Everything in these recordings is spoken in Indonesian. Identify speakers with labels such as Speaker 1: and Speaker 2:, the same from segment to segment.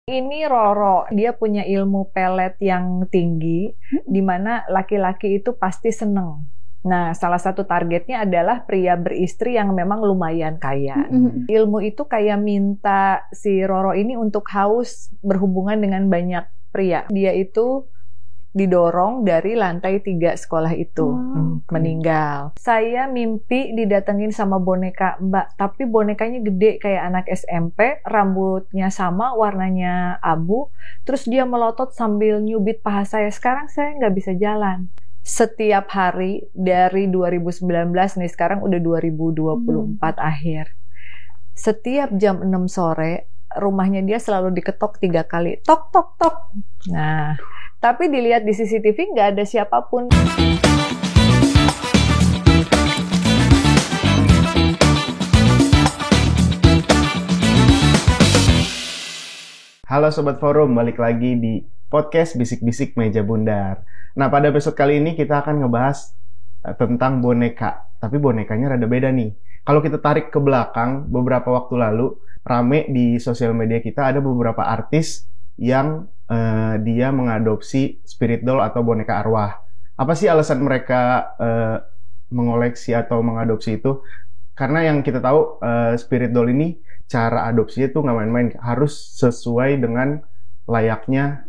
Speaker 1: Ini Roro, dia punya ilmu pelet yang tinggi, di mana laki-laki itu pasti seneng. Nah, salah satu targetnya adalah pria beristri yang memang lumayan kaya. Ilmu itu kayak minta si Roro ini untuk haus berhubungan dengan banyak pria. Dia itu didorong dari lantai 3 sekolah itu, meninggal. Saya mimpi didatengin sama boneka Mbak, tapi bonekanya gede kayak anak SMP, rambutnya sama, warnanya abu, terus dia melotot sambil nyubit paha saya. Sekarang saya nggak bisa jalan. Setiap hari dari 2019 nih, sekarang udah 2024 akhir. Setiap jam 6 sore, rumahnya dia selalu diketok 3 kali. Tok, tok, tok. Nah, tapi dilihat di CCTV nggak ada siapapun.
Speaker 2: Halo Sobat Forum, balik lagi di podcast Bisik-Bisik Meja Bundar. Nah, pada episode kali ini kita akan ngebahas tentang boneka. Tapi bonekanya rada beda nih. Kalau kita tarik ke belakang, beberapa waktu lalu, rame di sosial media kita ada beberapa artis yang dia mengadopsi spirit doll atau boneka arwah. Apa sih alasan mereka mengoleksi atau mengadopsi itu? Karena yang kita tahu spirit doll ini cara adopsinya tuh nggak main-main, harus sesuai dengan layaknya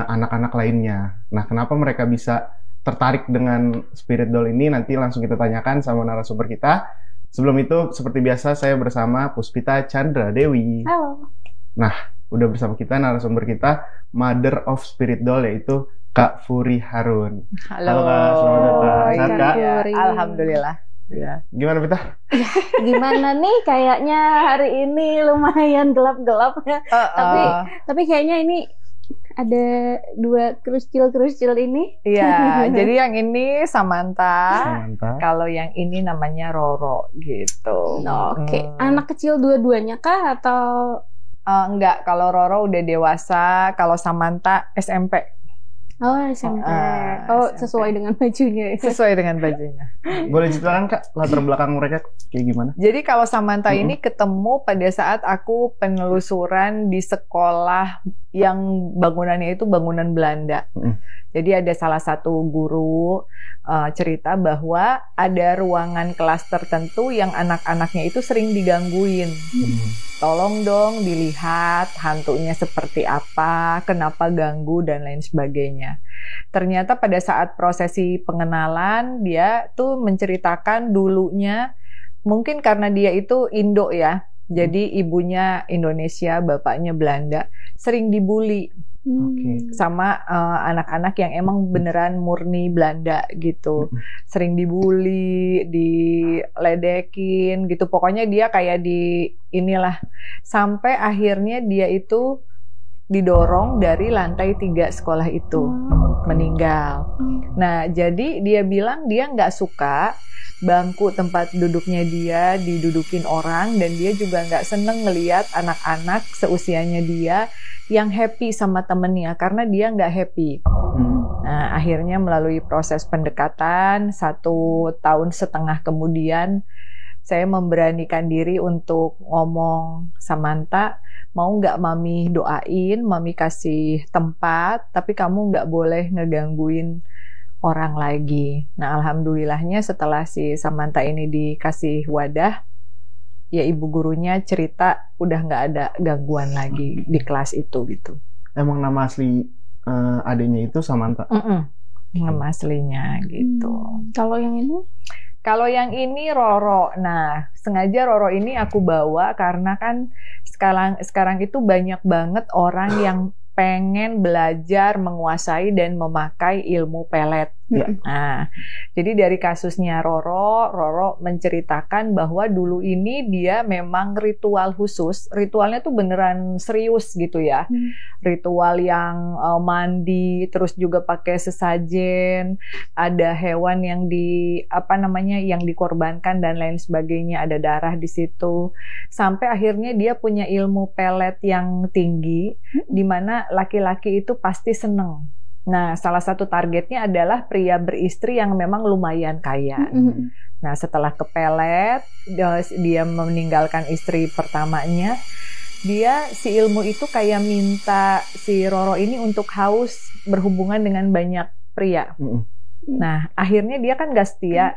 Speaker 2: anak-anak lainnya. Nah, kenapa mereka bisa tertarik dengan spirit doll ini? Nanti langsung kita tanyakan sama narasumber kita. Sebelum itu, seperti biasa, saya bersama Puspita Chandra Dewi.
Speaker 3: Halo.
Speaker 2: Nah, udah bersama kita narasumber kita, Mother of Spirit Doll, yaitu Kak Furi Harun.
Speaker 1: Halo
Speaker 2: Kak, selamat datang. Sehat, Kak?
Speaker 1: Ya, alhamdulillah. Ya.
Speaker 2: Gimana, Pita?
Speaker 3: Gimana nih? Kayaknya hari ini lumayan gelap-gelap ya. Tapi kayaknya ini ada 2 kerucil-kerucil ini.
Speaker 1: Iya, jadi yang ini Samantha.
Speaker 2: Samantha.
Speaker 1: Kalau yang ini namanya Roro gitu.
Speaker 3: Oke. Anak kecil dua-duanya kah atau?
Speaker 1: Enggak, kalau Roro udah dewasa, kalau Samantha SMP.
Speaker 3: Oh, SMP.
Speaker 1: SMP.
Speaker 3: Sesuai dengan bajunya.
Speaker 1: Sesuai dengan bajunya.
Speaker 2: Boleh ceritakan, Kak, latar belakang mereka kayak gimana?
Speaker 1: Jadi kalau Samantha ini ketemu pada saat aku penelusuran di sekolah yang bangunannya itu bangunan Belanda. Jadi ada salah satu guru cerita bahwa ada ruangan kelas tertentu yang anak-anaknya itu sering digangguin. Tolong dong dilihat hantunya seperti apa, kenapa ganggu, dan lain sebagainya. Ternyata pada saat prosesi pengenalan, dia tuh menceritakan dulunya, mungkin karena dia itu Indo ya, jadi ibunya Indonesia, bapaknya Belanda, sering dibully sama anak-anak yang emang beneran murni Belanda gitu. Sering dibully, diledekin gitu. Pokoknya dia kayak di inilah. Sampai akhirnya dia itu didorong dari lantai 3 sekolah itu, meninggal. Nah, jadi dia bilang dia nggak suka bangku tempat duduknya dia didudukin orang, dan dia juga nggak seneng ngelihat anak-anak seusianya dia yang happy sama temennya, karena dia nggak happy. Nah, akhirnya melalui proses pendekatan 1,5 tahun kemudian, saya memberanikan diri untuk ngomong, Samantha, mau nggak mami doain, mami kasih tempat, tapi kamu nggak boleh ngegangguin orang lagi. Nah, alhamdulillahnya setelah si Samantha ini dikasih wadah, ya ibu gurunya cerita udah nggak ada gangguan lagi di kelas itu gitu.
Speaker 2: Emang nama asli adiknya itu Samantha?
Speaker 1: Nama aslinya gitu.
Speaker 3: Kalau yang ini?
Speaker 1: Kalau yang ini Roro. Nah, sengaja Roro ini aku bawa karena kan sekarang itu banyak banget orang yang pengen belajar menguasai dan memakai ilmu pelet. Nah, jadi dari kasusnya Roro menceritakan bahwa dulu ini dia memang ritual khusus. Ritualnya tuh beneran serius gitu ya. Ritual yang mandi, terus juga pakai sesajen, ada hewan yang yang dikorbankan dan lain sebagainya, ada darah di situ. Sampai akhirnya dia punya ilmu pelet yang tinggi, di mana laki-laki itu pasti seneng. Nah, salah satu targetnya adalah pria beristri yang memang lumayan kaya. Nah, setelah kepelet, dia meninggalkan istri pertamanya, dia si ilmu itu kayak minta si Roro ini untuk haus berhubungan dengan banyak pria. Nah, akhirnya dia kan gak setia.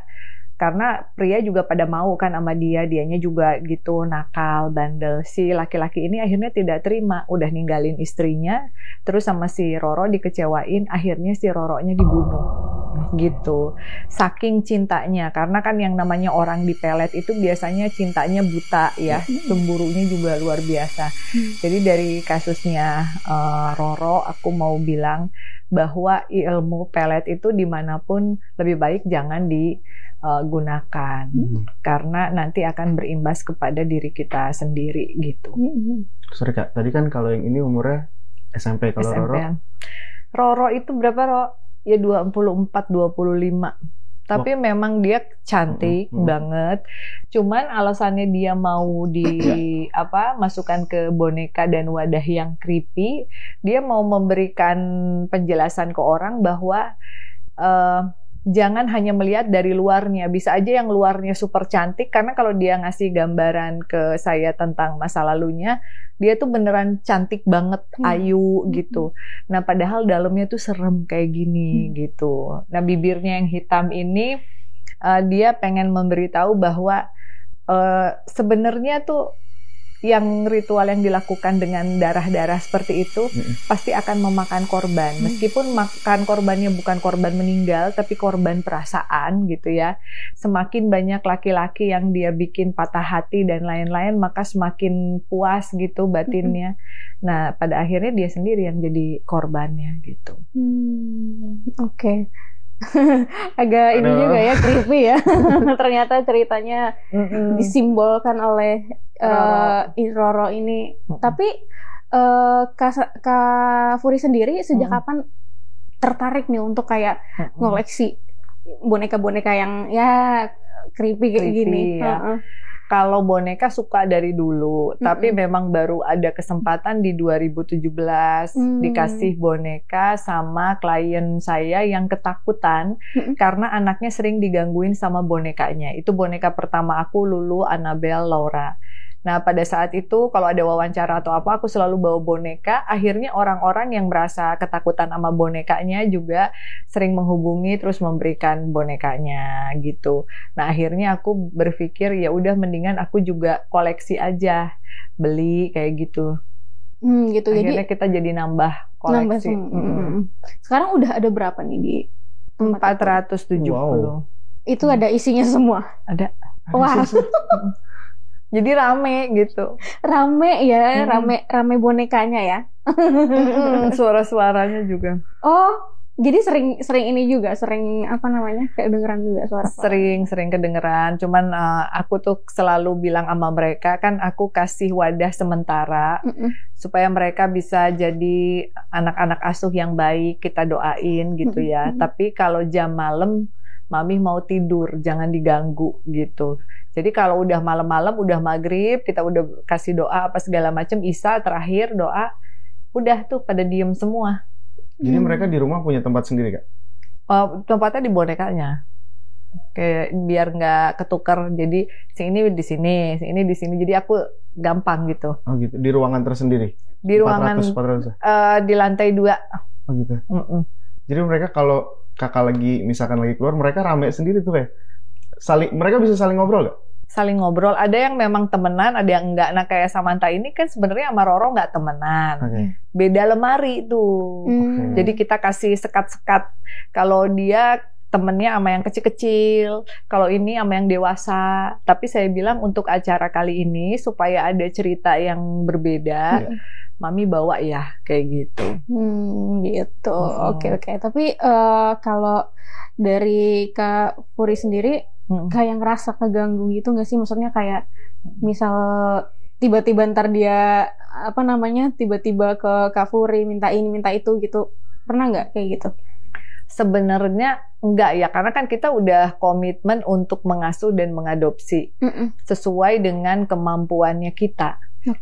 Speaker 1: Karena pria juga pada mau kan sama dia, dianya juga gitu nakal, bandel. Si laki-laki ini akhirnya tidak terima, udah ninggalin istrinya, terus sama si Roro dikecewain, akhirnya si Roronya dibunuh. Gitu. Saking cintanya, karena kan yang namanya orang dipelet itu biasanya cintanya buta ya, cemburunya juga luar biasa. Jadi dari kasusnya Roro, aku mau bilang bahwa ilmu pelet itu dimanapun lebih baik jangan digunakan karena nanti akan berimbas kepada diri kita sendiri gitu.
Speaker 2: Sorry Kak, tadi kan kalau yang ini umurnya SMP, kalau
Speaker 1: SMP. Roro itu berapa Ro? Ya 24-25. Tapi memang dia cantik banget. Cuman alasannya dia mau masukkan ke boneka dan wadah yang creepy, dia mau memberikan penjelasan ke orang bahwa jangan hanya melihat dari luarnya. Bisa aja yang luarnya super cantik, karena kalau dia ngasih gambaran ke saya tentang masa lalunya, dia tuh beneran cantik banget, ayu gitu. Nah padahal dalamnya tuh serem kayak gini gitu. Nah bibirnya yang hitam ini, dia pengen memberitahu bahwa sebenarnya tuh yang ritual yang dilakukan dengan darah-darah seperti itu pasti akan memakan korban. Meskipun makan korbannya bukan korban meninggal, tapi korban perasaan gitu ya. Semakin banyak laki-laki yang dia bikin patah hati dan lain-lain, maka semakin puas gitu batinnya. Nah, pada akhirnya dia sendiri yang jadi korbannya gitu.
Speaker 3: Oke. Agak ini juga ya, creepy ya. Ternyata ceritanya disimbolkan oleh Roro ini. Tapi Kak Furi sendiri sejak kapan tertarik nih untuk kayak ngoleksi boneka-boneka yang ya creepy kayak gini?
Speaker 1: Ya. Kalau boneka suka dari dulu, tapi memang baru ada kesempatan di 2017 dikasih boneka sama klien saya yang ketakutan karena anaknya sering digangguin sama bonekanya. Itu boneka pertama aku, Lulu, Annabelle, Laura. Nah pada saat itu kalau ada wawancara atau apa, aku selalu bawa boneka. Akhirnya orang-orang yang merasa ketakutan sama bonekanya juga sering menghubungi terus memberikan bonekanya gitu. Nah akhirnya aku berpikir ya udah mendingan aku juga koleksi aja, beli kayak gitu.
Speaker 3: Gitu.
Speaker 1: Akhirnya kita jadi nambah koleksi.
Speaker 3: Sekarang udah ada berapa nih di
Speaker 1: 470.
Speaker 2: Wow.
Speaker 3: Itu ada isinya semua?
Speaker 1: Ada.
Speaker 3: Wah.
Speaker 1: Jadi rame gitu.
Speaker 3: Rame ya, rame bonekanya ya.
Speaker 1: Suara-suaranya juga.
Speaker 3: Oh, jadi sering ini juga, sering apa namanya, kayak dengeran juga suara.
Speaker 1: Sering kedengeran. Cuman aku tuh selalu bilang sama mereka, kan aku kasih wadah sementara supaya mereka bisa jadi anak-anak asuh yang baik, kita doain gitu ya. Tapi kalau jam malam, Mami mau tidur, jangan diganggu gitu. Jadi kalau udah malam-malam, udah maghrib, kita udah kasih doa apa segala macam, Isya terakhir doa, udah tuh pada diem semua.
Speaker 2: Jadi mereka di rumah punya tempat sendiri Kak?
Speaker 1: Tempatnya di bonekanya, kayak biar nggak ketukar. Jadi sini di sini, sini di sini. Jadi aku gampang gitu.
Speaker 2: Oh gitu. Di ruangan tersendiri? Di
Speaker 1: 400, ruangan 400. Di lantai 2.
Speaker 2: Oh gitu. Jadi mereka kalau kakak misalkan lagi keluar, mereka rame sendiri tuh kayak. Mereka bisa saling ngobrol gak?
Speaker 1: Saling ngobrol. Ada yang memang temenan, ada yang enggak. Nah kayak Samantha ini kan sebenarnya sama Roro nggak temenan. Beda lemari tuh. Jadi kita kasih sekat-sekat. Kalau dia temennya sama yang kecil-kecil, kalau ini sama yang dewasa. Tapi saya bilang untuk acara kali ini supaya ada cerita yang berbeda, Mami bawa ya kayak gitu.
Speaker 3: Gitu. Oke. Tapi kalau dari Kak Furi sendiri, kayak ngerasa keganggu gitu nggak sih? Maksudnya kayak misal tiba-tiba ntar dia tiba-tiba ke Kak Furi minta ini minta itu gitu, pernah nggak kayak gitu?
Speaker 1: Sebenarnya enggak ya, karena kan kita udah komitmen untuk mengasuh dan mengadopsi sesuai dengan kemampuannya kita.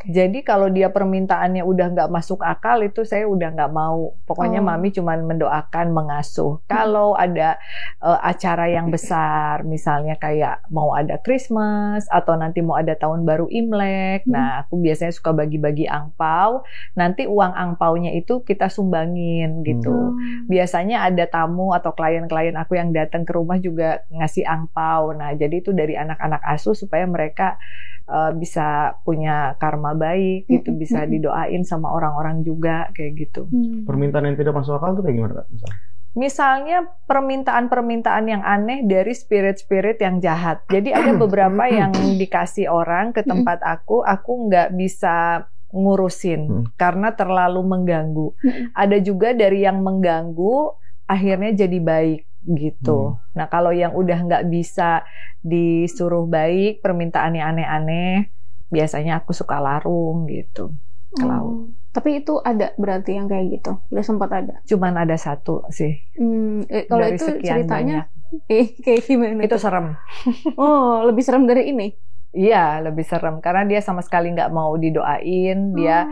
Speaker 1: Jadi kalau dia permintaannya udah nggak masuk akal, itu saya udah nggak mau. Pokoknya mami cuma mendoakan, mengasuh. Kalau ada acara yang besar, misalnya kayak mau ada Christmas atau nanti mau ada tahun baru Imlek, nah aku biasanya suka bagi-bagi angpau. Nanti uang angpaunya itu kita sumbangin gitu. Biasanya ada tamu atau klien-klien aku yang datang ke rumah juga ngasih angpau. Nah jadi itu dari anak-anak asuh supaya mereka bisa punya karma baik gitu, bisa didoain sama orang-orang juga kayak gitu.
Speaker 2: Permintaan yang tidak masuk akal tuh kayak gimana Kak?
Speaker 1: Misalnya permintaan-permintaan yang aneh dari spirit-spirit yang jahat. Jadi ada beberapa yang dikasih orang ke tempat aku nggak bisa ngurusin karena terlalu mengganggu. Ada juga dari yang mengganggu akhirnya jadi baik gitu. Nah kalau yang udah nggak bisa disuruh baik, permintaannya aneh-aneh, biasanya aku suka larung gitu ke laut.
Speaker 3: Tapi itu ada berarti yang kayak gitu? Udah sempat ada?
Speaker 1: Cuman ada satu sih.
Speaker 3: Kalau itu ceritanya kayak gimana?
Speaker 1: Itu serem.
Speaker 3: Oh, lebih serem dari ini?
Speaker 1: Iya, lebih serem karena dia sama sekali nggak mau didoain, dia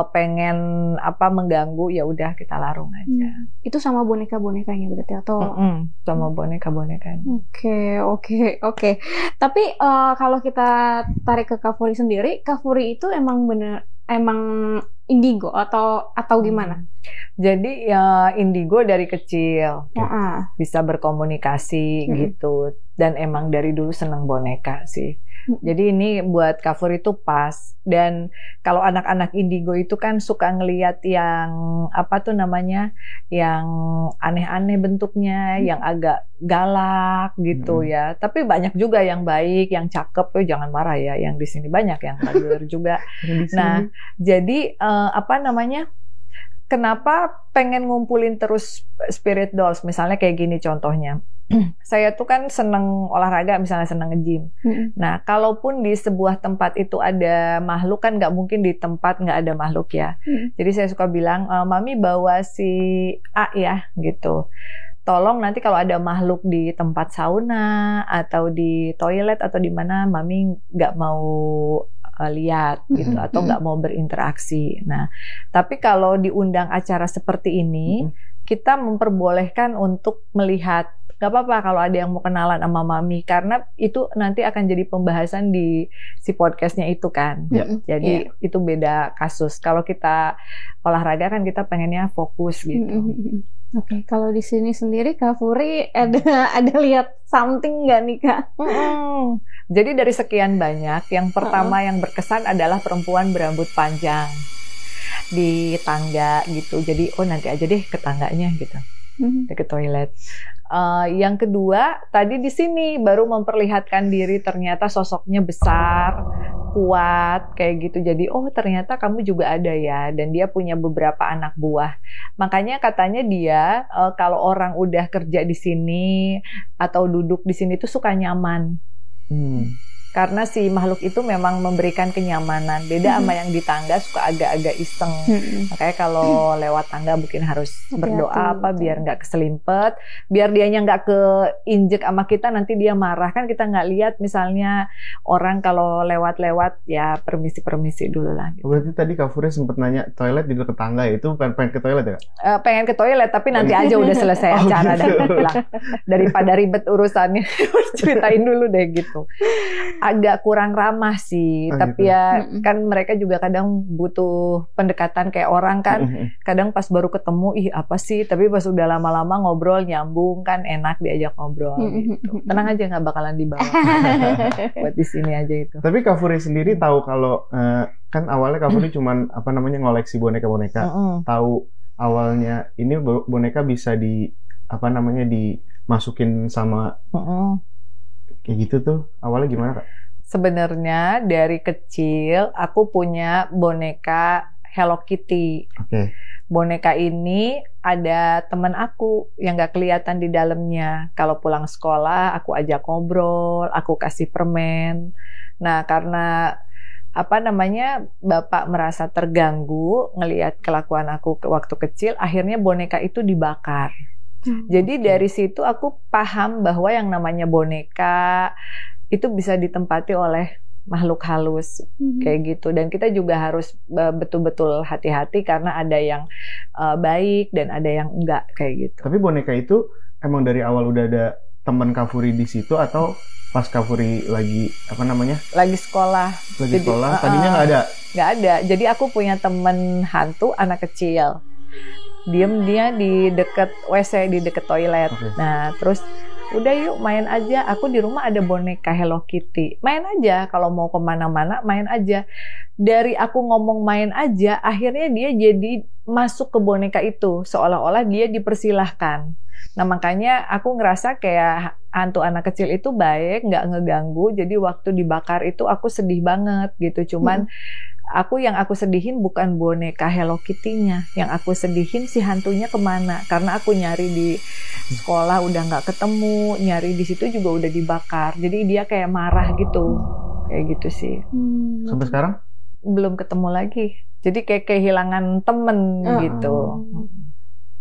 Speaker 1: pengen mengganggu, ya udah kita larung aja.
Speaker 3: Itu sama boneka-bonekanya berarti atau?
Speaker 1: Sama boneka-bonekanya.
Speaker 3: Oke. Tapi kalau kita tarik ke Kak Furi sendiri, Kak Furi itu emang indigo atau gimana?
Speaker 1: Jadi ya indigo dari kecil, bisa berkomunikasi gitu, dan emang dari dulu seneng boneka sih. Jadi ini buat Kak Furi itu pas. Dan kalau anak-anak indigo itu kan suka ngelihat yang yang aneh-aneh bentuknya, yang agak galak gitu ya. Tapi banyak juga yang baik, yang cakep. Jangan marah ya, yang di sini banyak yang bagus juga. Nah, jadi kenapa pengen ngumpulin terus spirit dolls? Misalnya kayak gini contohnya. Saya tuh kan seneng olahraga, misalnya seneng nge-gym. Nah, kalaupun di sebuah tempat itu ada makhluk, kan nggak mungkin di tempat nggak ada makhluk ya. Jadi saya suka bilang, Mami bawa si A ya, gitu. Tolong nanti kalau ada makhluk di tempat sauna atau di toilet atau di mana, Mami nggak mau lihat gitu atau nggak mau berinteraksi. Nah, tapi kalau diundang acara seperti ini, kita memperbolehkan untuk melihat. Gak apa-apa kalau ada yang mau kenalan sama Mami, karena itu nanti akan jadi pembahasan di si podcastnya itu kan. Jadi itu beda kasus. Kalau kita olahraga kan kita pengennya fokus gitu.
Speaker 3: Oke, kalau di sini sendiri Kak Furi ada lihat something nggak nih Kak?
Speaker 1: Jadi dari sekian banyak, yang pertama yang berkesan adalah perempuan berambut panjang di tangga gitu. Jadi nanti aja deh ke tangganya gitu, ke toilet. Yang kedua, tadi di sini baru memperlihatkan diri, ternyata sosoknya besar, kuat, kayak gitu. Jadi, ternyata kamu juga ada ya. Dan dia punya beberapa anak buah. Makanya katanya dia, kalau orang udah kerja di sini atau duduk di sini tuh suka nyaman. Karena si makhluk itu memang memberikan kenyamanan. Beda sama yang di tangga suka agak-agak iseng. Makanya kalau lewat tangga mungkin harus berdoa biar nggak keselimpet, biar dianya nggak keinjek sama kita, nanti dia marah. Kan kita nggak lihat misalnya orang kalau lewat-lewat ya permisi-permisi dulu lah. Gitu.
Speaker 2: Berarti tadi Kak Furi sempat nanya toilet di dekat tangga ya, itu pengen ke toilet ya?
Speaker 1: Pengen ke toilet tapi nanti aja udah selesai acara dan pulang. Daripada ribet urusannya, ceritain dulu deh gitu. Agak kurang ramah sih, tapi gitu. Ya kan mereka juga kadang butuh pendekatan kayak orang kan. Kadang pas baru ketemu, apa sih? Tapi pas udah lama-lama ngobrol nyambung kan, enak diajak ngobrol gitu. Tenang aja, nggak bakalan dibawa. Buat di sini aja itu.
Speaker 2: Tapi Kak Furi sendiri tahu kalau kan awalnya Kak Furi cuman ngoleksi boneka-boneka. Tahu awalnya ini boneka bisa dimasukin sama kayak gitu tuh. Awalnya gimana Kak?
Speaker 1: Sebenarnya dari kecil aku punya boneka Hello Kitty. Boneka ini ada teman aku yang gak kelihatan di dalamnya. Kalau pulang sekolah aku ajak ngobrol, aku kasih permen. Nah karena bapak merasa terganggu ngelihat kelakuan aku waktu kecil, akhirnya boneka itu dibakar. Jadi dari situ aku paham bahwa yang namanya boneka itu bisa ditempati oleh makhluk halus kayak gitu. Dan kita juga harus betul-betul hati-hati karena ada yang baik dan ada yang enggak kayak gitu.
Speaker 2: Tapi boneka itu emang dari awal udah ada teman Kak Furi di situ atau pas Kak Furi lagi
Speaker 1: Lagi sekolah.
Speaker 2: Lagi sekolah, tadinya nggak ada?
Speaker 1: Nggak ada. Jadi aku punya temen hantu anak kecil. Diem dia di deket WC, di deket toilet.
Speaker 2: Okay.
Speaker 1: Nah, terus udah yuk main aja. Aku di rumah ada boneka Hello Kitty. Main aja, kalau mau kemana-mana main aja. Dari aku ngomong main aja, akhirnya dia jadi masuk ke boneka itu. Seolah-olah dia dipersilahkan. Nah makanya aku ngerasa kayak hantu anak kecil itu baik, nggak ngeganggu. Jadi waktu dibakar itu aku sedih banget gitu. Cuman yang aku sedihin bukan boneka Hello Kitty-nya. Yang aku sedihin si hantunya kemana. Karena aku nyari di sekolah udah nggak ketemu, nyari di situ juga udah dibakar. Jadi dia kayak marah gitu, kayak gitu sih.
Speaker 2: Sampai sekarang?
Speaker 1: Belum ketemu lagi. Jadi kayak kehilangan temen gitu.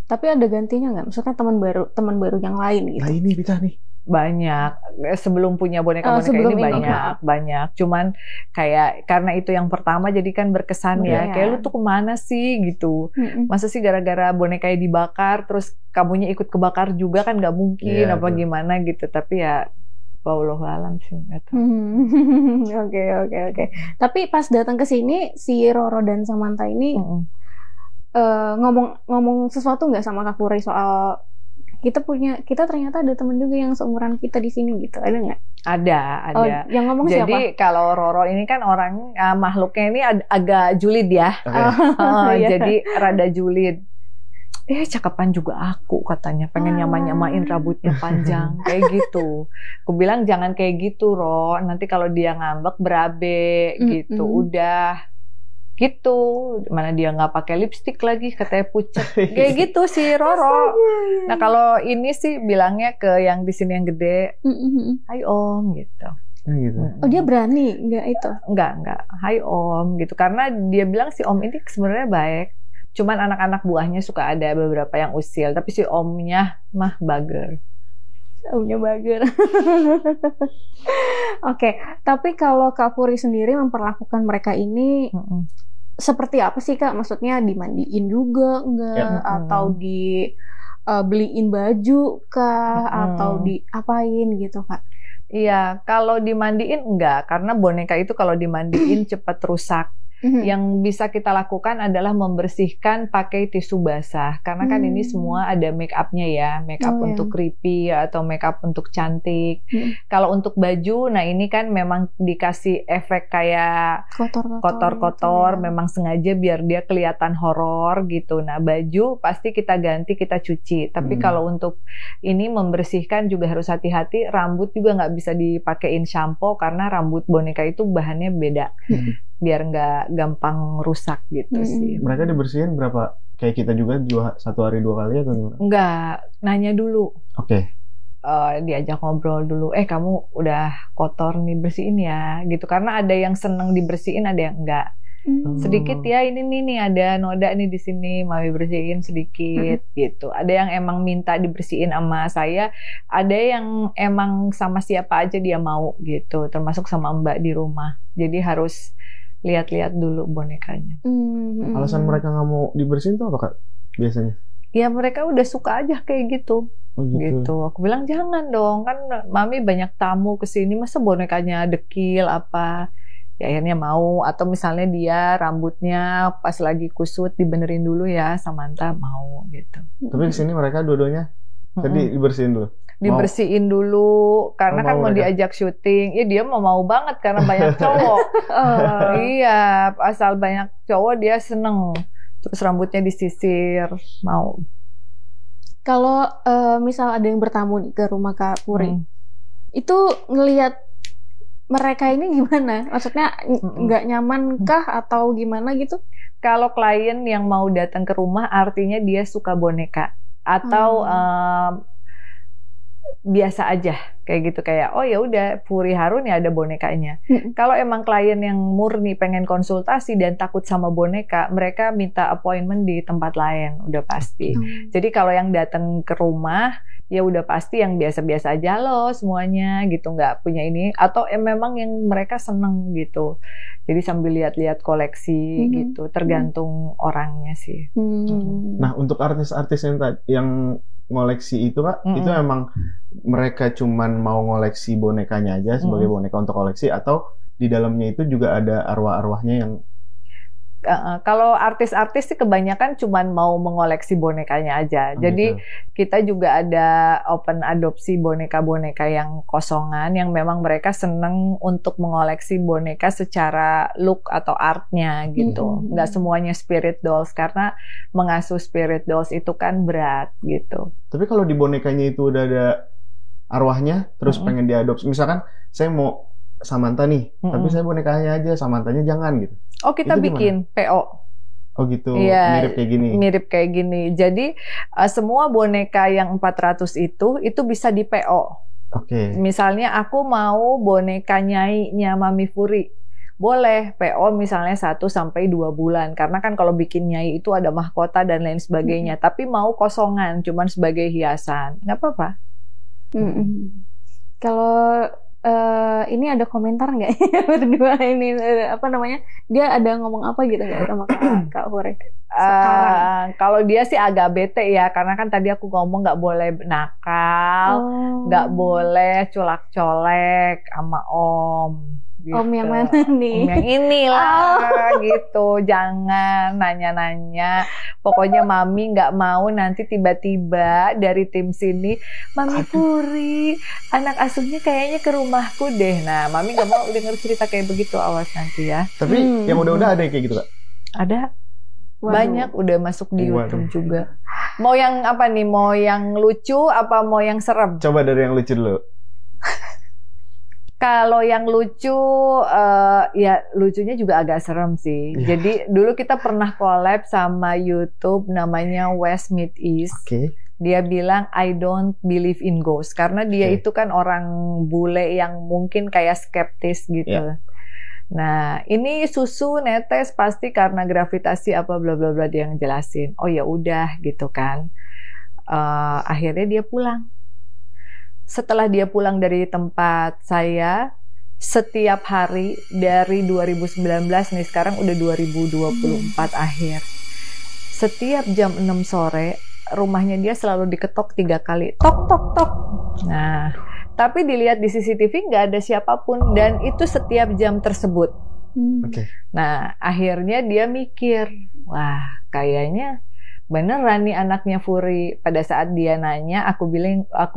Speaker 3: Tapi ada gantinya nggak? Maksudnya teman baru yang lain gitu?
Speaker 2: Nah ini bisa nih.
Speaker 1: Banyak. Sebelum punya boneka-boneka ini banyak. Cuman kayak karena itu yang pertama jadi kan berkesan ya. Kayak lu tuh kemana sih gitu. Masa sih gara-gara bonekanya dibakar terus kamunya ikut kebakar juga kan nggak mungkin gimana gitu. Tapi ya wallahualam sih.
Speaker 3: Oke. Tapi pas datang ke sini si Roro dan Samantha ini ngomong sesuatu nggak sama Kak Furi soal kita ternyata ada teman juga yang seumuran kita di sini gitu, ada nggak?
Speaker 1: Ada.
Speaker 3: Yang ngomong
Speaker 1: jadi,
Speaker 3: siapa?
Speaker 1: Jadi kalau Roro ini kan orang makhluknya ini agak julid ya. Jadi rada julid. Cakepan juga aku katanya, pengen nyamain rambutnya panjang kayak gitu. Aku bilang jangan kayak gitu Ro, nanti kalau dia ngambek berabe gitu. Udah gitu, mana dia nggak pakai lipstik lagi katanya pucet kayak gitu si Roro. Nah kalau ini sih bilangnya ke yang di sini yang gede, hai om gitu.
Speaker 3: Oh dia berani nggak itu?
Speaker 1: Nggak, hai om gitu. Karena dia bilang si om ini sebenarnya baik. Cuman anak-anak buahnya suka ada beberapa yang usil, tapi si omnya mah bager.
Speaker 3: Oke, tapi kalau Kak Furi sendiri memperlakukan mereka ini seperti apa sih Kak? Maksudnya dimandiin juga enggak? Atau dibeliin baju kah? Atau diapain gitu Kak?
Speaker 1: Iya, kalau dimandiin enggak, karena boneka itu kalau dimandiin cepat rusak. Yang bisa kita lakukan adalah membersihkan pakai tisu basah. Karena kan ini semua ada make up-nya ya. Make up untuk creepy atau make up untuk cantik. Kalau untuk baju, nah ini kan memang dikasih efek kayak kotor-kotor. Memang sengaja biar dia kelihatan horor gitu. Nah baju pasti kita ganti, kita cuci. Tapi kalau untuk ini membersihkan juga harus hati-hati. Rambut juga nggak bisa dipakein shampoo karena rambut boneka itu bahannya beda. Biar nggak gampang rusak gitu sih.
Speaker 2: Mereka dibersihin berapa? Kayak kita juga 1 hari 2 kali atau gimana?
Speaker 1: Enggak, nanya dulu.
Speaker 2: Oke.
Speaker 1: Diajak ngobrol dulu. Kamu udah kotor nih, bersihin ya gitu. Karena ada yang seneng dibersihin, ada yang enggak. Sedikit ya, ini nih ada noda nih di sini, mau bersihin sedikit gitu. Ada yang emang minta dibersihin sama saya, ada yang emang sama siapa aja dia mau gitu, termasuk sama Mbak di rumah. Jadi harus lihat-lihat dulu bonekanya.
Speaker 2: Alasan mereka nggak mau dibersihin tuh apa Kak biasanya?
Speaker 1: Ya mereka udah suka aja kayak gitu. Gitu. Aku bilang jangan dong, kan mami banyak tamu kesini, masa bonekanya dekil apa? Ya akhirnya mau. Atau misalnya dia rambutnya pas lagi kusut dibenerin dulu ya, Samantha mau gitu.
Speaker 2: Tapi kesini mereka dua-duanya tadi dibersihin dulu? Dibersihin
Speaker 1: dulu karena kan mau diajak syuting. Ya dia mau banget karena banyak cowok. Iya, asal banyak cowok dia seneng. Terus rambutnya disisir, mau.
Speaker 3: Kalau misal ada yang bertamu nih ke rumah Kak Furi, itu ngelihat mereka ini gimana? Maksudnya nggak nyaman kah atau gimana gitu?
Speaker 1: Kalau klien yang mau datang ke rumah artinya dia suka boneka atau biasa aja kayak gitu, kayak oh ya udah Furi Harun ya ada bonekanya. Kalau emang klien yang murni pengen konsultasi dan takut sama boneka, mereka minta appointment di tempat lain udah pasti. Jadi kalau yang datang ke rumah ya udah pasti yang biasa-biasa aja loh semuanya gitu, nggak punya ini, atau memang yang mereka seneng gitu. Jadi sambil lihat-lihat koleksi gitu, tergantung orangnya sih.
Speaker 2: Nah, untuk artis-artis yang ngoleksi itu Kak, itu emang mereka cuman mau ngoleksi bonekanya aja sebagai boneka untuk koleksi, atau di dalamnya itu juga ada arwah-arwahnya yang
Speaker 1: kalau artis-artis sih kebanyakan cuman mau mengoleksi bonekanya aja. Jadi kita juga ada open adopsi boneka-boneka yang kosongan yang memang mereka seneng untuk mengoleksi boneka secara look atau artnya gitu. Nggak semuanya spirit dolls karena mengasuh spirit dolls itu kan berat gitu.
Speaker 2: Tapi kalau di bonekanya itu udah ada arwahnya, terus pengen diadopsi, misalkan saya mau Samantha nih, tapi saya bonekanya aja, Samanthanya jangan gitu.
Speaker 1: Oh, kita bikin PO.
Speaker 2: Oh gitu,
Speaker 1: ya,
Speaker 2: mirip kayak gini.
Speaker 1: Mirip kayak gini. Jadi semua boneka yang 400 itu bisa di PO.
Speaker 2: Oke.
Speaker 1: Misalnya aku mau boneka Nyai-nya Mami Furi. Boleh PO misalnya 1 sampai 2 bulan. Karena kan kalau bikin Nyai itu ada mahkota dan lain sebagainya. Tapi mau kosongan, cuman sebagai hiasan. Nggak apa-apa.
Speaker 3: Kalau ini ada komentar nggak berdua ini apa namanya, dia ada ngomong apa gitu nggak sama Kak Hore sekarang?
Speaker 1: Kalau dia sih agak bete ya, karena kan tadi aku ngomong nggak boleh nakal, nggak boleh colak-colek sama om. Gitu.
Speaker 3: Om yang mana nih?
Speaker 1: Om yang inilah gitu. Jangan nanya-nanya. Pokoknya Mami nggak mau nanti tiba-tiba dari tim sini, Mami Puri, anak asuhnya kayaknya ke rumahku deh. Nah, Mami nggak mau denger cerita kayak begitu, awas nanti ya.
Speaker 2: Tapi yang udah-udah ada kayak gitu Kak?
Speaker 1: Ada. Banyak udah masuk di YouTube juga. Mau yang apa nih? Mau yang lucu apa mau yang serem?
Speaker 2: Coba dari yang lucu dulu.
Speaker 1: Kalau yang lucu, ya lucunya juga agak serem sih. Jadi dulu kita pernah collab sama YouTube namanya West Meet East. Dia bilang I don't believe in ghosts karena dia itu kan orang bule yang mungkin kayak skeptis gitu. Nah, ini susu netes pasti karena gravitasi apa bla bla bla, dia yang jelasin. Oh ya udah gitu kan. Akhirnya dia pulang. Setelah dia pulang dari tempat saya, setiap hari dari 2019 nih, sekarang udah 2024 akhir. Setiap jam 6 sore, rumahnya dia selalu diketok 3 kali. Tok, tok, tok. Nah, tapi dilihat di CCTV nggak ada siapapun, dan itu setiap jam tersebut. Nah, akhirnya dia mikir, wah kayaknya beneran nih anaknya Furi. Pada saat dia nanya, aku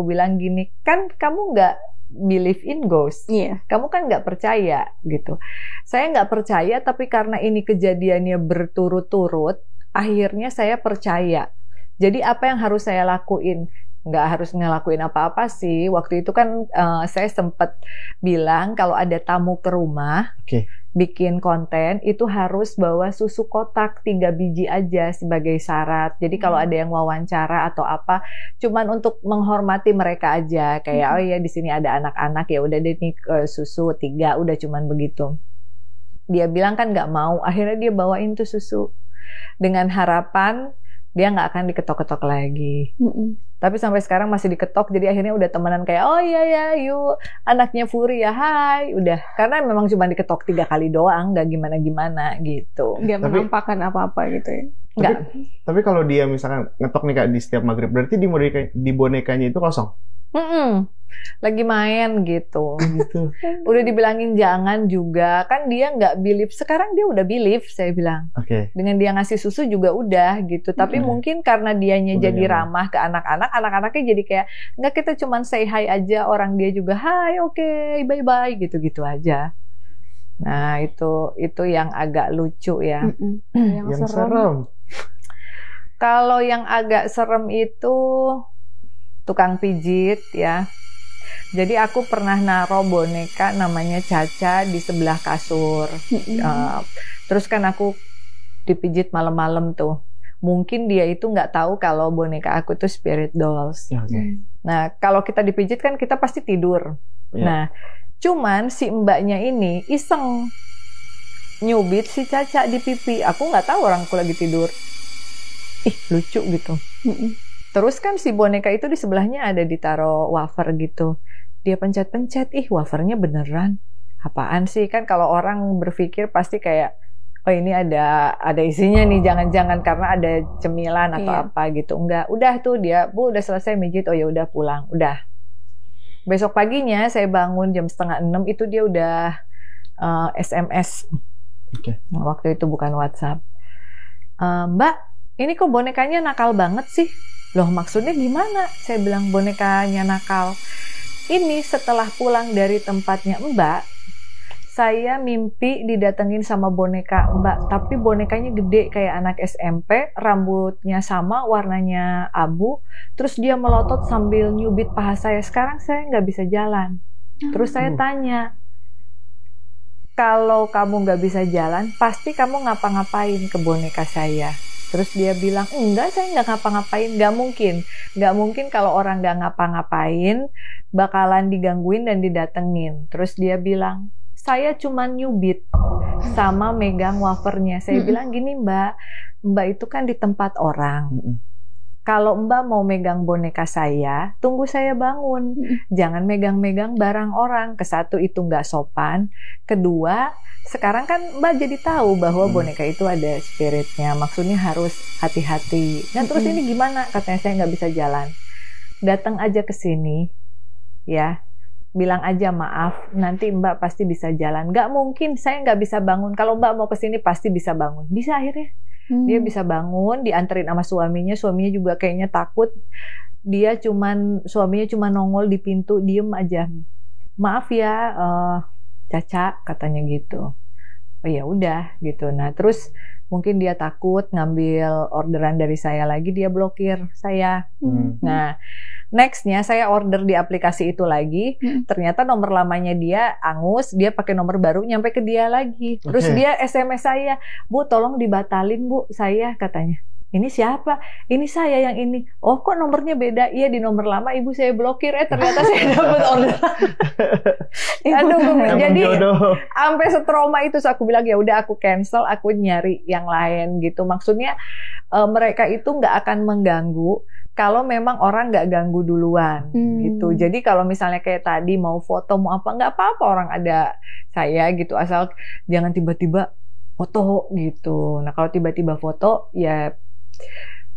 Speaker 1: bilang gini, kan kamu nggak believe in ghost, kamu kan nggak percaya gitu. Saya nggak percaya, tapi karena ini kejadiannya berturut-turut, akhirnya saya percaya. Jadi apa yang harus saya lakuin? Nggak harus ngelakuin apa-apa sih. Waktu itu kan saya sempat bilang kalau ada tamu ke rumah, bikin konten itu harus bawa susu kotak 3 biji aja sebagai syarat. Jadi kalau ada yang wawancara atau apa, cuman untuk menghormati mereka aja. Kayak oh ya di sini ada anak-anak, ya udah deh nih susu 3, udah cuman begitu. Dia bilang kan nggak mau. Akhirnya dia bawain tuh susu dengan harapan dia nggak akan diketok-ketok lagi. Tapi sampai sekarang masih diketok, jadi akhirnya udah temenan kayak, oh iya ya, yuk anaknya Furi ya, hai. Udah, karena memang cuma diketok 3 kali doang, nggak gimana-gimana gitu.
Speaker 3: Nggak menampakkan apa-apa gitu ya?
Speaker 1: Nggak.
Speaker 2: Tapi kalau dia misalkan ngetok nih Kak di setiap maghrib, berarti di bonekanya itu kosong?
Speaker 1: Lagi main gitu. Udah dibilangin jangan juga, kan dia nggak believe. Sekarang dia udah believe, saya bilang. Dengan dia ngasih susu juga udah gitu. Tapi mungkin karena dianya udah jadi ramah ke anak-anak, anak-anaknya jadi kayak nggak, kita cuman say hi aja, orang dia juga hai, oke, bye bye gitu-gitu aja. Nah itu yang agak lucu ya.
Speaker 2: Yang serem.
Speaker 1: Kalau yang agak serem itu tukang pijit ya. Jadi aku pernah naro boneka namanya Caca di sebelah kasur. Terus kan aku dipijit malam-malam tuh. Mungkin dia itu nggak tahu kalau boneka aku tuh spirit dolls. Nah kalau kita dipijit kan kita pasti tidur. Nah cuman si mbaknya ini iseng nyubit si Caca di pipi. Aku nggak tahu, orangku lagi tidur. Ih lucu gitu. Terus kan si boneka itu di sebelahnya ada ditaro wafer gitu. Dia pencet-pencet, wafernya beneran. Apaan sih? Kan kalau orang berpikir pasti kayak, oh ini ada isinya nih, jangan-jangan karena ada cemilan atau apa gitu. Enggak, udah tuh dia, Bu udah selesai mijit, oh ya udah pulang, udah. Besok paginya saya bangun jam 5:30 itu dia udah SMS. Nah, waktu itu bukan WhatsApp. Mbak, ini kok bonekanya nakal banget sih? Loh maksudnya gimana? Saya bilang bonekanya nakal. Ini setelah pulang dari tempatnya Mbak, saya mimpi didatengin sama boneka Mbak, tapi bonekanya gede kayak anak SMP, rambutnya sama, warnanya abu, terus dia melotot sambil nyubit paha saya. Sekarang saya nggak bisa jalan. Terus saya tanya, kalau kamu nggak bisa jalan, pasti kamu ngapa-ngapain ke boneka saya. Terus dia bilang, enggak, saya nggak ngapa-ngapain, nggak mungkin kalau orang nggak ngapa-ngapain bakalan digangguin dan didatengin. Terus dia bilang, saya cuma nyubit sama megang wafernya. Saya bilang gini, Mbak itu kan di tempat orang. Kalau Mbak mau megang boneka saya, tunggu saya bangun. Jangan megang-megang barang orang. Kesatu itu nggak sopan. Kedua, sekarang kan Mbak jadi tahu bahwa boneka itu ada spiritnya. Maksudnya harus hati-hati. Nah terus ini gimana? Katanya saya nggak bisa jalan. Datang aja ke sini, ya. Bilang aja maaf, nanti Mbak pasti bisa jalan. Nggak mungkin, saya nggak bisa bangun. Kalau Mbak mau ke sini pasti bisa bangun. Bisa akhirnya. Dia bisa bangun, dianterin sama suaminya juga kayaknya takut. Suaminya cuma nongol di pintu, diem aja. Maaf ya, Caca, katanya gitu. Oh ya udah gitu. Nah terus mungkin dia takut ngambil orderan dari saya lagi, dia blokir saya. Nah nextnya saya order di aplikasi itu lagi, ternyata nomor lamanya dia angus, dia pakai nomor baru nyampe ke dia lagi. Terus dia SMS saya, Bu tolong dibatalin Bu, saya katanya. Ini siapa? Ini saya yang ini. Oh kok nomornya beda? Iya di nomor lama ibu saya blokir. Ternyata saya dapat order. Aduh, jadi sampai setrauma itu aku bilang ya udah aku cancel, aku nyari yang lain gitu. Maksudnya mereka itu nggak akan mengganggu kalau memang orang nggak ganggu duluan gitu. Jadi kalau misalnya kayak tadi mau foto mau apa, nggak apa-apa orang ada saya gitu, asal jangan tiba-tiba foto gitu. Nah kalau tiba-tiba foto ya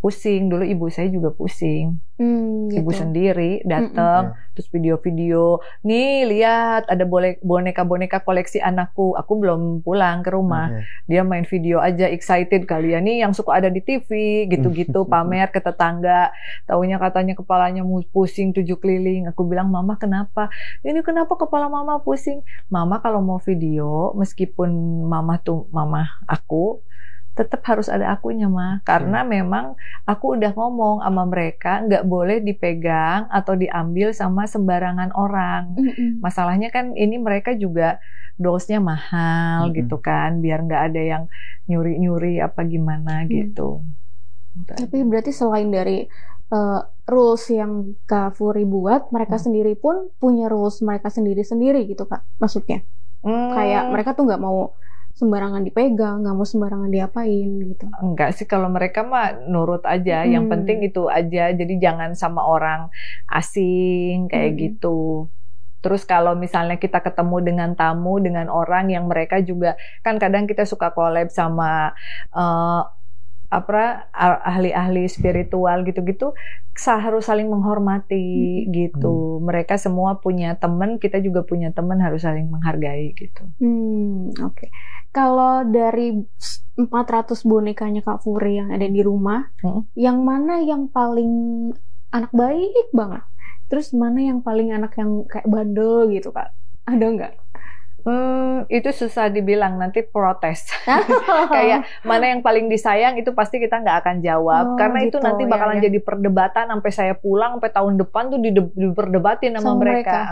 Speaker 1: pusing. Dulu ibu saya juga pusing. Gitu. Ibu sendiri datang terus video-video, nih lihat ada boneka-boneka koleksi anakku. Aku belum pulang ke rumah. Dia main video aja excited kali ya, nih yang suka ada di TV gitu-gitu, pamer ke tetangga. Taunya katanya kepalanya pusing 7 keliling. Aku bilang, Mama kenapa? Ini kenapa kepala Mama pusing? Mama kalau mau video, meskipun Mama aku tetap harus ada akunya mah, karena memang aku udah ngomong sama mereka nggak boleh dipegang atau diambil sama sembarangan orang. Masalahnya kan ini mereka juga dosnya mahal gitu kan, biar nggak ada yang nyuri-nyuri apa gimana gitu.
Speaker 3: Tapi berarti selain dari rules yang Kak Furi buat, mereka sendiri pun punya rules mereka sendiri-sendiri gitu Kak, maksudnya kayak mereka tuh nggak mau sembarangan dipegang, nggak mau sembarangan diapain gitu.
Speaker 1: Enggak sih, kalau mereka mah nurut aja, yang penting itu aja, jadi jangan sama orang asing kayak gitu. Terus kalau misalnya kita ketemu dengan tamu, dengan orang yang mereka juga, kan kadang kita suka collab sama ahli-ahli spiritual gitu-gitu, harus saling menghormati gitu. Mereka semua punya teman, kita juga punya teman, harus saling menghargai gitu.
Speaker 3: Oke. Kalau dari 400 bonekanya Kak Furi yang ada di rumah, yang mana yang paling anak baik banget? Terus mana yang paling anak yang kayak bandel gitu Kak? Ada nggak?
Speaker 1: Itu susah dibilang, nanti protes. Kayak mana yang paling disayang itu pasti kita nggak akan jawab, karena gitu, itu nanti bakalan jadi perdebatan sampai saya pulang, sampai tahun depan tuh diperdebatin sama mereka.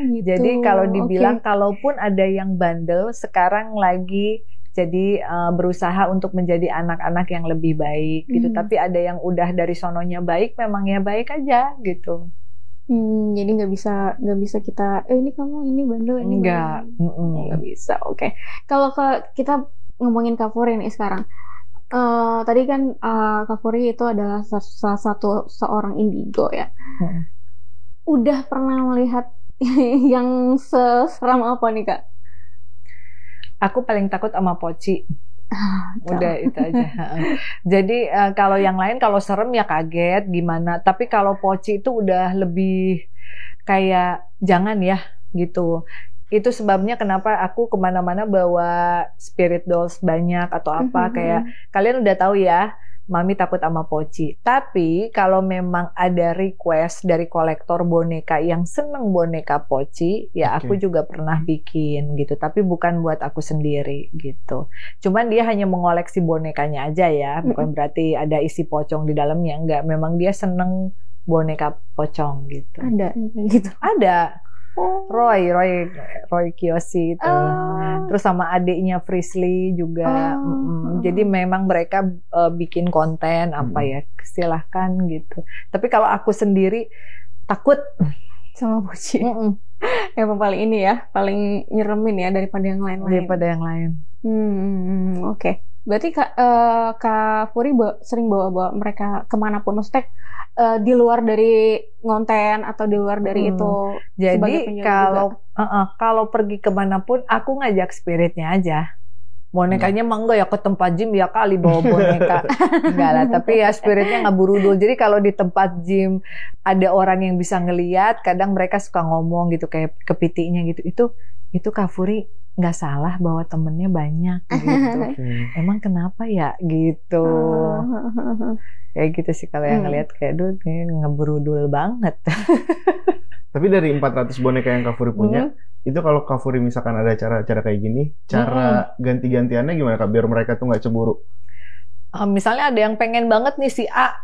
Speaker 1: Gitu. Jadi kalau dibilang kalaupun ada yang bandel, sekarang lagi jadi berusaha untuk menjadi anak-anak yang lebih baik gitu. Tapi ada yang udah dari sononya baik, memang ya baik aja gitu.
Speaker 3: Jadi nggak bisa kita ini kamu ini bandel ini
Speaker 1: nggak
Speaker 3: bisa. Oke. Kalau kita ngomongin Kak Furi nih sekarang, Tadi kan Kak Furi itu adalah salah satu seorang indigo ya. Udah pernah melihat yang seseram apa nih Kak?
Speaker 1: Aku paling takut sama poci. Udah itu aja. Jadi kalau yang lain kalau serem ya kaget gimana. Tapi kalau poci itu udah lebih kayak jangan ya gitu. Itu sebabnya kenapa aku kemana-mana bawa spirit dolls banyak atau apa. Kayak kalian udah tahu ya, Mami takut sama poci. Tapi kalau memang ada request dari kolektor boneka yang seneng boneka poci, ya aku juga pernah bikin gitu. Tapi bukan buat aku sendiri gitu. Cuman dia hanya mengoleksi bonekanya aja ya. Bukan berarti ada isi pocong di dalamnya. Enggak, memang dia seneng boneka pocong gitu.
Speaker 3: Ada gitu.
Speaker 1: Ada. Roy Kiyoshi itu. Terus sama adiknya Frisley juga. Jadi memang mereka bikin konten apa ya, silahkan gitu. Tapi kalau aku sendiri takut
Speaker 3: sama poci. Yang paling ini ya, paling nyeremin ya daripada yang lain-lain.
Speaker 1: Daripada yang lain.
Speaker 3: Oke. Berarti Kak Furi sering bawa mereka kemanapun, maksudnya di luar dari ngonten atau di luar dari itu.
Speaker 1: Jadi kalau pergi kemanapun aku ngajak spiritnya aja. Bonekanya mah enggak ya ke tempat gym ya kali bawa boneka. Enggak lah, tapi ya spiritnya nggak burudul. Jadi kalau di tempat gym ada orang yang bisa ngelihat, kadang mereka suka ngomong gitu kayak kepitiknya gitu. Itu Kak Furi nggak salah bawa temennya banyak gitu. Emang kenapa ya gitu. Kayak gitu sih kalau yang ngelihat kayak duh kayak ngebrudul banget.
Speaker 2: Tapi dari 400 boneka yang Kak Furi punya, itu kalau Kak Furi misalkan ada cara kayak gini, cara ganti-gantiannya gimana Kak biar mereka tuh nggak cemburu?
Speaker 1: Misalnya ada yang pengen banget nih si A,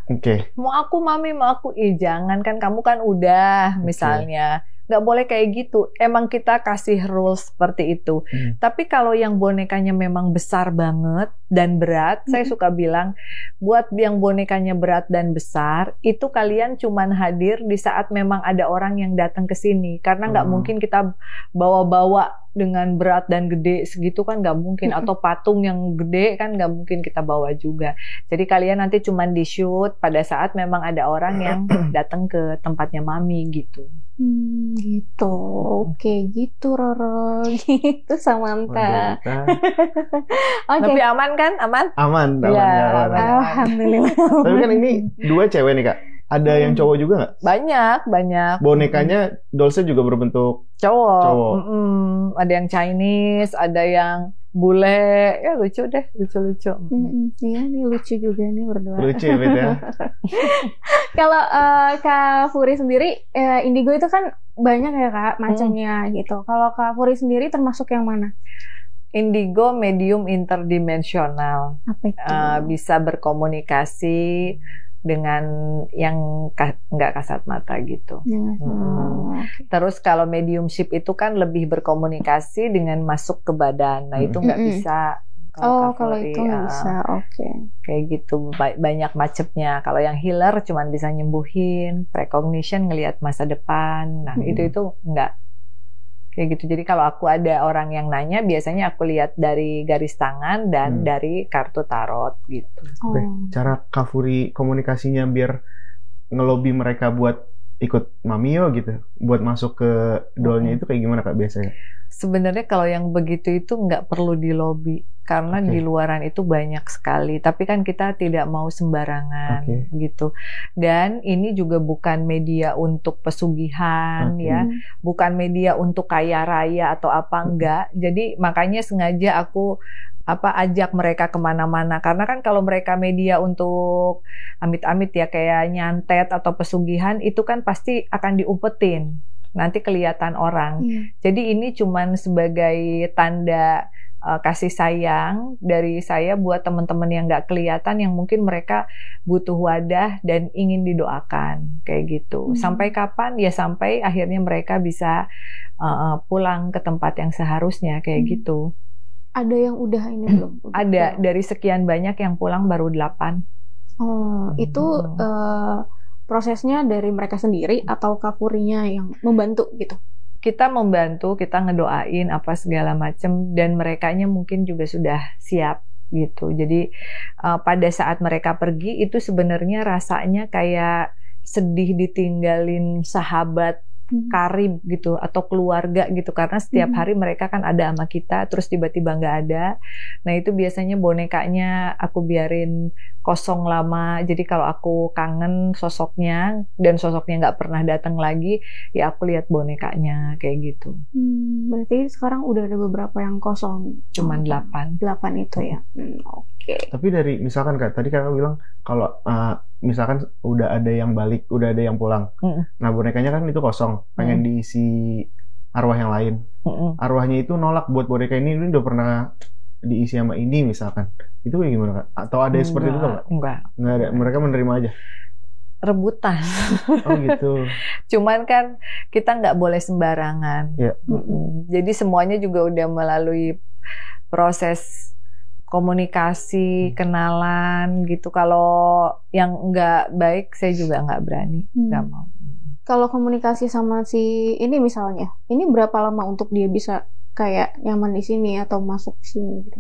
Speaker 1: mau aku Mami, mau aku, jangan kan kamu kan udah misalnya. Nggak boleh kayak gitu. Emang kita kasih rules seperti itu. Tapi kalau yang bonekanya memang besar banget dan berat, saya suka bilang, buat yang bonekanya berat dan besar, itu kalian cuman hadir di saat memang ada orang yang datang ke sini. Karena nggak mungkin kita bawa-bawa dengan berat dan gede segitu kan nggak mungkin. Atau patung yang gede kan nggak mungkin kita bawa juga. Jadi kalian nanti cuman di shoot pada saat memang ada orang yang datang ke tempatnya Mami gitu.
Speaker 3: Gitu. Oke, gitu Roro. Gitu Samantha.
Speaker 1: Tapi aman kan? Aman?
Speaker 2: Aman.
Speaker 1: Ya,
Speaker 2: aman.
Speaker 3: Alhamdulillah.
Speaker 2: Tapi kan ini 2 cewek nih Kak. Ada yang cowok juga nggak?
Speaker 1: Banyak.
Speaker 2: Bonekanya, dollsnya juga berbentuk
Speaker 1: cowok. Ada yang Chinese, ada yang bule, ya lucu deh, lucu-lucu.
Speaker 3: Iya nih lucu juga nih berdua.
Speaker 2: Lucu ya Bet ya.
Speaker 3: Kalau Kak Furi sendiri, indigo itu kan banyak ya Kak macamnya gitu. Kalau Kak Furi sendiri termasuk yang mana?
Speaker 1: Indigo medium interdimensional.
Speaker 3: Apa itu?
Speaker 1: Bisa berkomunikasi dengan yang nggak kasat mata gitu. Terus kalau mediumship itu kan lebih berkomunikasi dengan masuk ke badan. Nah itu nggak bisa.
Speaker 3: Kalau itu nggak bisa.
Speaker 1: Kayak gitu banyak macamnya. Kalau yang healer cuman bisa nyembuhin, precognition ngelihat masa depan. Nah itu nggak. Kayak gitu. Jadi kalau aku ada orang yang nanya, biasanya aku lihat dari garis tangan dan dari kartu tarot gitu.
Speaker 2: Cara Kak Furi komunikasinya biar ngelobi mereka buat ikut Mami yo gitu, buat masuk ke dollnya itu kayak gimana Kak biasanya?
Speaker 1: Sebenarnya kalau yang begitu itu nggak perlu dilobi karena di luaran itu banyak sekali. Tapi kan kita tidak mau sembarangan gitu. Dan ini juga bukan media untuk pesugihan ya, bukan media untuk kaya raya atau apa enggak. Jadi makanya sengaja aku ajak mereka kemana-mana. Karena kan kalau mereka media untuk amit-amit ya kayak nyantet atau pesugihan itu kan pasti akan diumpetin. Nanti kelihatan orang. Jadi ini cuman sebagai tanda kasih sayang dari saya buat teman-teman yang nggak kelihatan yang mungkin mereka butuh wadah dan ingin didoakan kayak gitu. Sampai kapan? Ya sampai akhirnya mereka bisa pulang ke tempat yang seharusnya kayak gitu.
Speaker 3: Ada yang udah ini belum?
Speaker 1: Ada, dari sekian banyak yang pulang baru 8.
Speaker 3: Itu prosesnya dari mereka sendiri atau Kak Furinya yang membantu gitu?
Speaker 1: Kita membantu, kita ngedoain apa segala macam dan merekanya mungkin juga sudah siap gitu. Jadi pada saat mereka pergi itu sebenarnya rasanya kayak sedih ditinggalin sahabat karib gitu atau keluarga gitu, karena setiap hari mereka kan ada sama kita terus tiba-tiba nggak ada. Nah itu biasanya bonekanya aku biarin kosong lama, jadi kalau aku kangen sosoknya dan sosoknya nggak pernah datang lagi ya aku lihat bonekanya kayak gitu.
Speaker 3: Berarti sekarang udah ada beberapa yang kosong,
Speaker 1: cuman 8
Speaker 3: itu ya. Oke.
Speaker 2: Tapi dari misalkan Kak, tadi Kakak bilang kalau misalkan udah ada yang balik, udah ada yang pulang. Nah bonekanya kan itu kosong, pengen diisi arwah yang lain. Arwahnya itu nolak buat boneka ini udah pernah diisi sama ini misalkan. Itu kayak gimana Kak? Atau ada yang seperti itu Kak?
Speaker 1: Enggak
Speaker 2: ada, mereka menerima aja?
Speaker 1: Rebutan.
Speaker 2: Oh gitu.
Speaker 1: Cuman kan kita nggak boleh sembarangan. Jadi semuanya juga udah melalui proses komunikasi, kenalan gitu. Kalau yang nggak baik, saya juga nggak berani, nggak mau.
Speaker 3: Kalau komunikasi sama si ini misalnya, ini berapa lama untuk dia bisa kayak nyaman di sini atau masuk sini gitu?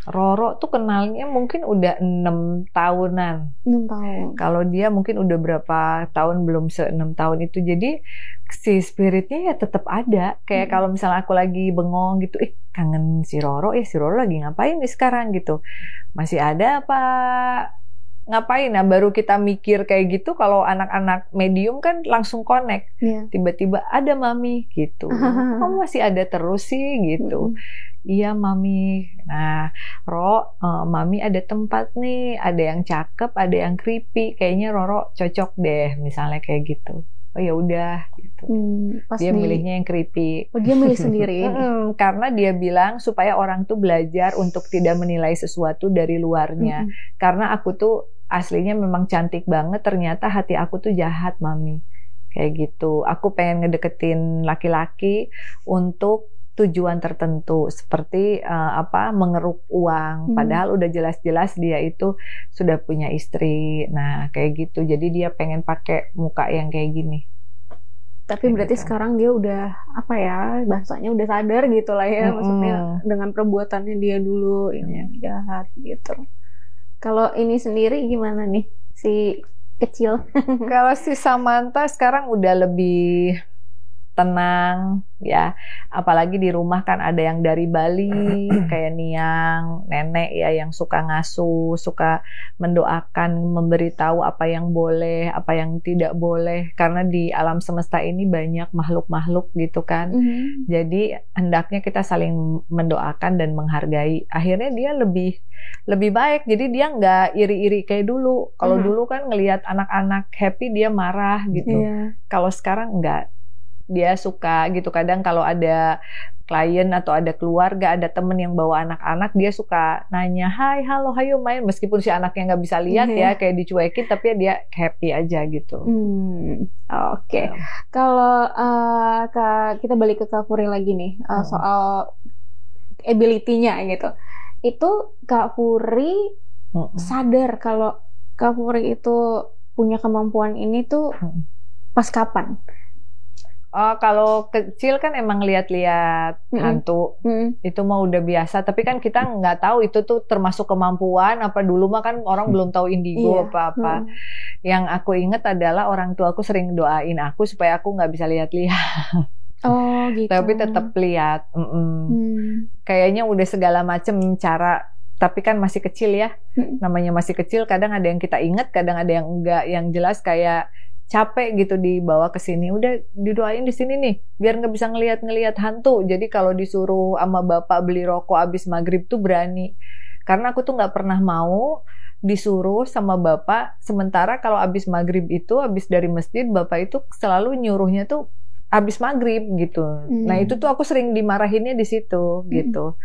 Speaker 1: Roro tuh kenalnya mungkin udah 6 tahunan.
Speaker 3: 6 tahun.
Speaker 1: Kalau dia mungkin udah berapa tahun belum 6 tahun itu. Jadi si spiritnya ya tetap ada. Kayak kalau misalnya aku lagi bengong gitu, kangen si Roro lagi ngapain nih sekarang gitu. Masih ada apa? Ngapain? Nah baru kita mikir kayak gitu. Kalau anak-anak medium kan langsung connect. Tiba-tiba ada mami gitu. Kamu masih ada terus sih gitu. Iya mami. Nah mami ada tempat nih, ada yang cakep, ada yang creepy, kayaknya Roro cocok deh misalnya kayak gitu. Oh ya udah gitu. Dia milihnya yang creepy.
Speaker 3: Oh dia milih sendiri.
Speaker 1: Karena dia bilang supaya orang tuh belajar untuk tidak menilai sesuatu dari luarnya. Karena aku tuh aslinya memang cantik banget, ternyata hati aku tuh jahat mami. Kayak gitu. Aku pengen ngedeketin laki-laki untuk tujuan tertentu seperti mengeruk uang, padahal udah jelas-jelas dia itu sudah punya istri. Nah kayak gitu, jadi dia pengen pakai muka yang kayak gini.
Speaker 3: Tapi berarti gitu. Sekarang dia udah bahasanya udah sadar gitu lah ya, maksudnya dengan perbuatannya dia dulu yang jahat gitu. Kalau ini sendiri gimana nih si kecil?
Speaker 1: Kalau si Samantha sekarang udah lebih tenang ya, apalagi di rumah kan ada yang dari Bali kayak Niang, nenek ya yang suka ngasuh, suka mendoakan, memberitahu apa yang boleh, apa yang tidak boleh, karena di alam semesta ini banyak makhluk-makhluk gitu kan. Jadi hendaknya kita saling mendoakan dan menghargai. Akhirnya dia lebih baik, jadi dia nggak iri-iri kayak dulu. Kalau dulu kan ngelihat anak-anak happy dia marah gitu. Kalau sekarang enggak. Dia suka gitu, kadang kalau ada klien atau ada keluarga, ada temen yang bawa anak-anak, dia suka nanya, hai, halo, hayo main, meskipun si anaknya nggak bisa lihat ya, kayak dicuekin, tapi dia happy aja gitu.
Speaker 3: Oke. Kalau kita balik ke Kak Furi lagi nih, soal ability-nya gitu. Itu Kak Furi sadar kalau Kak Furi itu punya kemampuan ini tuh pas kapan?
Speaker 1: Kalau kecil kan emang lihat-lihat hantu, itu mah udah biasa. Tapi kan kita nggak tahu itu tuh termasuk kemampuan apa. Dulu mah kan orang belum tahu indigo apa-apa. Yang aku inget adalah orang tua aku sering doain aku supaya aku nggak bisa lihat-lihat.
Speaker 3: Oh gitu.
Speaker 1: Tapi tetap lihat. Kayaknya udah segala macem cara. Tapi kan masih kecil ya. Namanya masih kecil. Kadang ada yang kita inget, kadang ada yang enggak. Yang jelas kayak capek gitu dibawa ke sini, udah didoain di sini nih biar nggak bisa ngelihat hantu. Jadi kalau disuruh sama bapak beli rokok abis maghrib tuh berani, karena aku tuh nggak pernah mau disuruh sama bapak. Sementara kalau abis maghrib itu, abis dari masjid, bapak itu selalu nyuruhnya tuh abis maghrib gitu. Nah itu tuh aku sering dimarahinnya di situ gitu.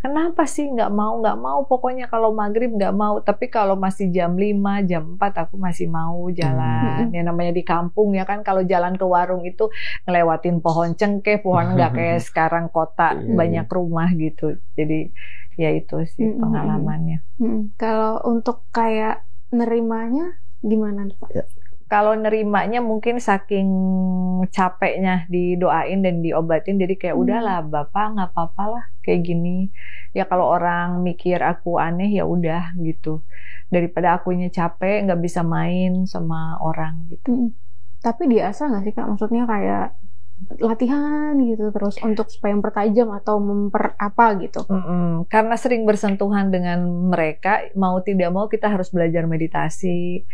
Speaker 1: Kenapa sih nggak mau, pokoknya kalau maghrib nggak mau, tapi kalau masih jam 5, jam 4 aku masih mau jalan. Ya namanya di kampung ya kan, kalau jalan ke warung itu ngelewatin pohon cengkeh, pohon nggak kayak sekarang kota banyak rumah gitu. Jadi ya itu sih pengalamannya.
Speaker 3: Kalau untuk kayak nerimanya gimana Pak?
Speaker 1: Kalau nerimanya mungkin saking capeknya didoain dan diobatin, jadi kayak udahlah bapak nggak apa-apa lah. kayak gini. Ya kalau orang mikir aku aneh ya udah gitu. Daripada akunya capek nggak bisa main sama orang gitu.
Speaker 3: Tapi diasah nggak sih Kak? Maksudnya kayak latihan gitu terus untuk supaya mempertajam atau apa gitu.
Speaker 1: Karena sering bersentuhan dengan mereka, mau tidak mau kita harus belajar meditasi,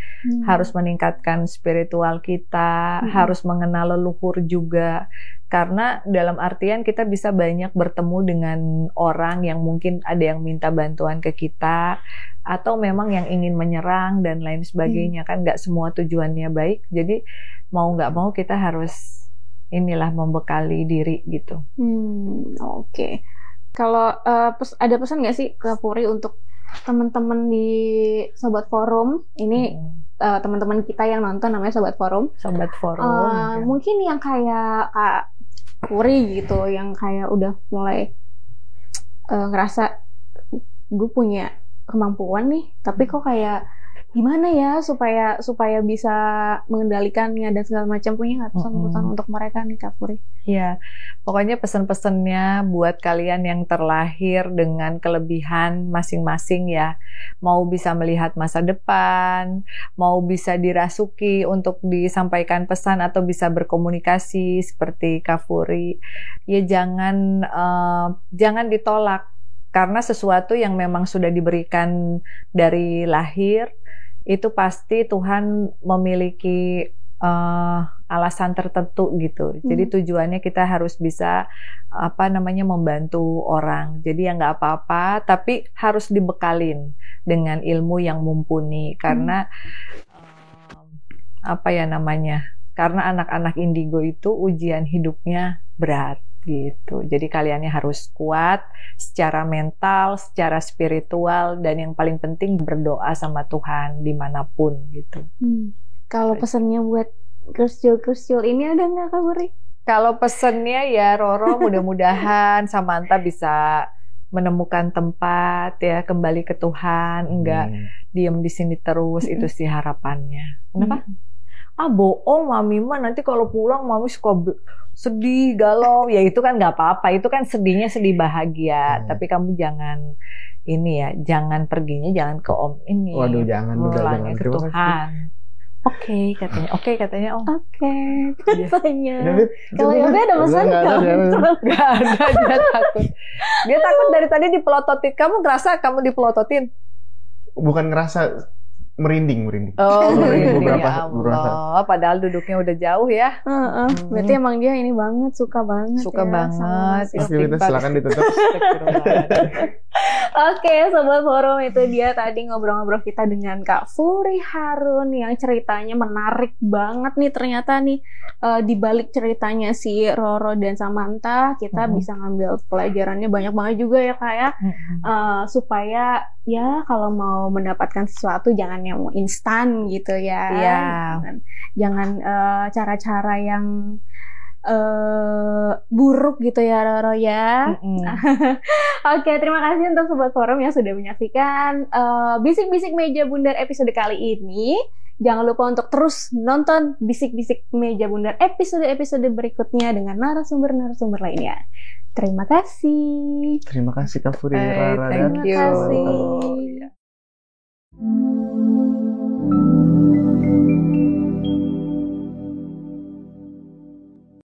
Speaker 1: harus meningkatkan spiritual kita, harus mengenal leluhur juga. Karena dalam artian kita bisa banyak bertemu dengan orang yang mungkin ada yang minta bantuan ke kita, atau memang yang ingin menyerang dan lain sebagainya. Kan nggak semua tujuannya baik, jadi mau nggak mau kita harus inilah membekali diri gitu.
Speaker 3: Oke. Kalau ada pesan nggak sih ke Puri untuk teman-teman di Sobat Forum? Ini teman-teman kita yang nonton namanya Sobat Forum.
Speaker 1: Sobat Forum.
Speaker 3: Mungkin yang kayak Kak Puri gitu, yang kayak udah mulai ngerasa gue punya kemampuan nih, tapi kok kayak gimana ya supaya bisa mengendalikannya dan segala macam, punya nggak pesan-pesan untuk mereka nih Kak Puri?
Speaker 1: Ya, pokoknya pesan-pesannya buat kalian yang terlahir dengan kelebihan masing-masing ya, mau bisa melihat masa depan, mau bisa dirasuki untuk disampaikan pesan atau bisa berkomunikasi seperti Kak Puri, ya jangan ditolak karena sesuatu yang memang sudah diberikan dari lahir itu pasti Tuhan memiliki alasan tertentu gitu. Jadi tujuannya kita harus bisa membantu orang. Jadi ya nggak apa-apa, tapi harus dibekalin dengan ilmu yang mumpuni. Karena karena anak-anak indigo itu ujian hidupnya berat gitu. Jadi kaliannya harus kuat secara mental, secara spiritual, dan yang paling penting berdoa sama Tuhan dimanapun gitu.
Speaker 3: Kalau pesannya buat kursul ini ada nggak Kak Puri?
Speaker 1: Kalau pesannya ya Roro, mudah-mudahan Samantha bisa menemukan tempat ya, kembali ke Tuhan, enggak diem di sini terus, itu sih harapannya. Kenapa? Bohong Mami mah, nanti kalau pulang Mami suka sedih, galau, ya itu kan nggak apa-apa, itu kan sedihnya sedih bahagia, tapi kamu jangan jangan perginya jangan ke Om ini.
Speaker 2: Waduh, jangan
Speaker 1: ke Tuhan. Oke katanya Om.
Speaker 3: Oke katanya. Kalau Yoga ada pesan nggak?
Speaker 1: Nggak ada, dia takut. Dia takut dari tadi dipelototin. Kamu ngerasa kamu dipelototin?
Speaker 2: Bukan ngerasa, merinding.
Speaker 1: Oh, merinding ya Allah. Padahal duduknya udah jauh ya.
Speaker 3: Berarti emang dia ini banget, suka banget.
Speaker 2: Silakan ditutup.
Speaker 3: Oke, Sobat Forum, itu dia tadi ngobrol-ngobrol kita dengan Kak Puri Harun yang ceritanya menarik banget nih. Ternyata nih di balik ceritanya si Roro dan Samantha, kita bisa ngambil pelajarannya banyak banget juga ya Kak ya. Supaya ya kalau mau mendapatkan sesuatu jangan yang instan gitu ya. Jangan cara-cara yang buruk gitu ya Roro ya. Oke, terima kasih untuk Sobat Forum yang sudah menyaksikan Bisik-Bisik Meja Bundar episode kali ini. Jangan lupa untuk terus nonton Bisik-Bisik Meja Bundar episode-episode berikutnya dengan narasumber-narasumber lainnya. Terima kasih.
Speaker 2: Terima kasih Kak Puri.
Speaker 1: Thank you.
Speaker 3: Terima kasih.